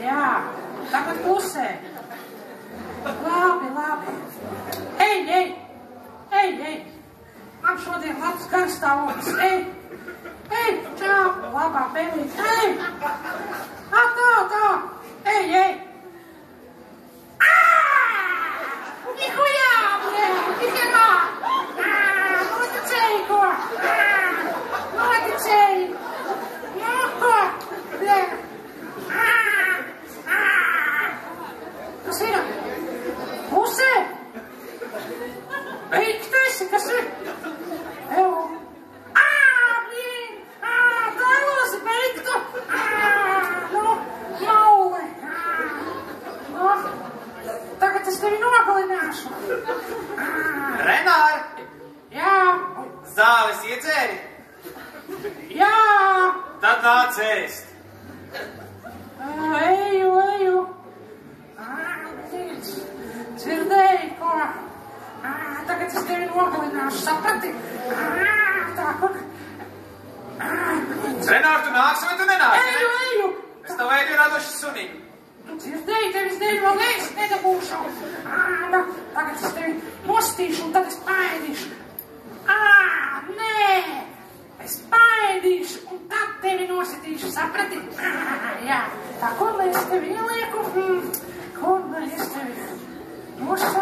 Jā, tagad klusē. Labi. Ej. Man šodien labs garstāvoklis. Ej, čau, labā pelīt. Ej. Tā. Ej. Нихуя, блядь, нихера! Ну это цейко! Ну это цей! Блядь! Kas ir? Pusē? Beigties, kas ir? Blīn! Dailos beigtu! Nu, maule! Tagad es tevi nogalināšu. Renāri! Jā. Zāles iedzēri? Jā. Tad nāc ēst. Eju. Dzirdēji, ko? Tagad es tevi nogalināšu, saprati? Tā, kur? Renāri, tu nāksi vai tu nenāksi? Eju. Es tev ēdu radoši suniņu. Tu dzirdēji, tevis dēļ vēl ēst nedabūšu. Tagad es tevi nostīšu un tad es paēdīšu. Nē, es paēdīšu un tad tevi nositīšu, saprati? Jā, tā, kur lai es tevi ielieku? Kur lai es tevi nosaucu?